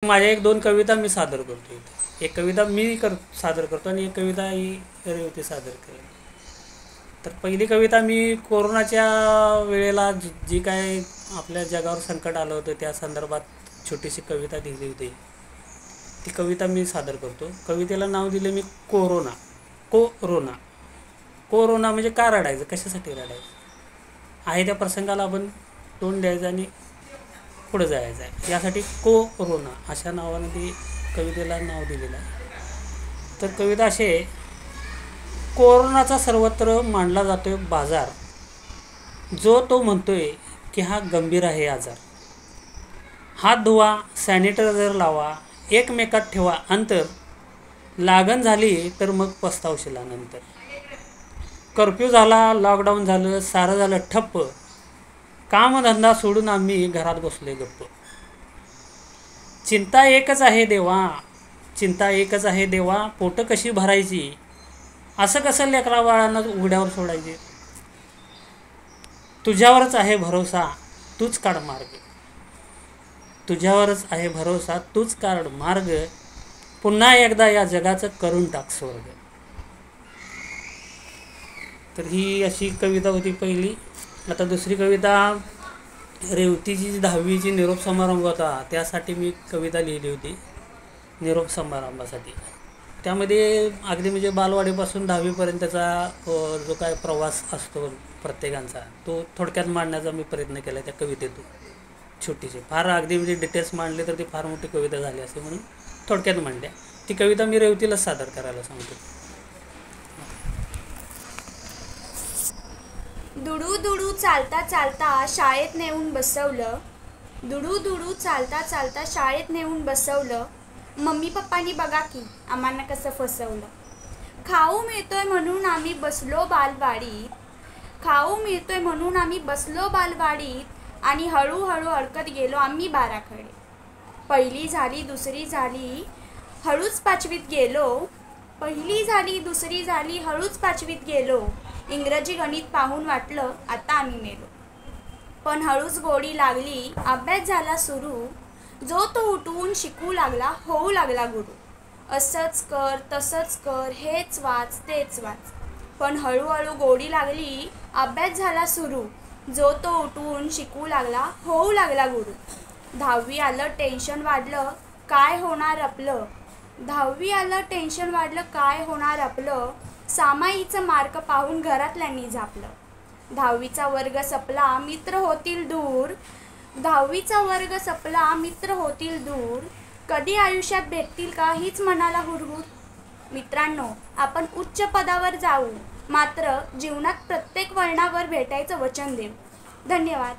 माझ्या एक दोन कविता मी सादर करतो इथे. एक कविता मी सादर करतो आणि एक कविता ही रेवती सादर केली. तर पहिली कविता मी कोरोनाच्या वेळेला जी काय आपल्या जगावर संकट आलं होतं त्या संदर्भात छोटीशी कविता लिहिली होती. ती कविता मी सादर करतो. कवितेला नाव दिले मी कोरोना. कोरोना कोरोना म्हणजे का रडायचं, कशासाठी रडायचं आहे, त्या प्रसंगाला आपण तोंड द्यायचं आणि पुढं जायचं आहे, यासाठी कोरोना अशा नावाने ती कवितेला नाव दिलेलं आहे. तर कविता अशी आहे, कोरोनाचा सर्वत्र मांडला जातोय बाजार, जो तो म्हणतोय की हा गंभीर आहे आजार. हात धुवा, सॅनिटायझर लावा, एकमेकात ठेवा अंतर, लागण झाली तर मग पस्तावशिला नंतर. कर्फ्यू झाला, लॉकडाऊन झालं, सारं झालं ठप्प, कामधंदा सोडून आम्ही घरात बसलोय गप्प. चिंता एकच आहे देवा, चिंता एकच आहे देवा, पोटं कशी भरायची, असं कसं लेकरा बाळांना उघड्यावर सोडायचे. तुझ्यावरच आहे भरोसा, तूच काढ मार्ग, तुझ्यावरच आहे भरोसा, तूच काढ मार्ग, पुन्हा एकदा या जगाचं करून टाक स्वर्ग. तर ही अशी कविता होती पहिली. आता दुसरी कविता, रेवतीची 10वीची निरोप समारंभ होता त्यासाठी मी कविता लिहिली होती, निरोप समारंभासाठी. त्यामध्ये अगदी म्हणजे बालवाडीपासून 10वीपर्यंतचा जो काय प्रवास असतो प्रत्येकांचा, तो थोडक्यात मांडण्याचा मी प्रयत्न केला त्या कवितेतून. छोटीशी, फार अगदी म्हणजे डिटेल्स मांडले तर ती फार मोठी कविता झाली असते, म्हणून थोडक्यात मांडल्या. ती कविता मी रेवतीलाच सादर करायला सांगतो. दुडू दुडू चालता चालता शाळेत नेऊन बसवलं, दुडू दुडू चालता चालता शाळेत नेऊन बसवलं, मम्मी पप्पांनी बघा की आम्हाला कसं फसवलं. खाऊ मिळतोय म्हणून आम्ही बसलो बालवाडीत, खाऊ मिळतोय म्हणून आम्ही बसलो बालवाडीत, आणि हळूहळू अडकत गेलो आम्ही बाराखडे. पहिली झाली दुसरी झाली हळूच पाचवीत गेलो, पहिली झाली दुसरी झाली हळूच पाचवीत गेलो, इंग्रजी गणित पाहून वाटलं आता आम्ही मेलो. पण हळूच गोडी लागली अभ्यास झाला सुरू, जो तो उठवून शिकू लागला होऊ लागला गुरु. असंच कर तसंच कर हेच वाच तेच वाच, पण हळूहळू गोडी लागली अभ्यास झाला सुरू, जो तो उठवून शिकू लागला होऊ लागला गुरु. 10वी आलं टेन्शन वाढलं काय होणार आपलं, 10वी आलं टेन्शन वाढलं काय होणार आपलं, सामाईचं मार्क पाहून घरातल्यांनी झापलं. 10वीचा वर्ग संपला मित्र होतील दूर, 10वीचा वर्ग संपला मित्र होतील दूर, कधी आयुष्यात भेटतील का हीच मनाला हुरहुर. मित्रांनो, आपण उच्च पदावर जाऊ, मात्र जीवनात प्रत्येक वळणावर भेटायचं वचन देऊ. धन्यवाद.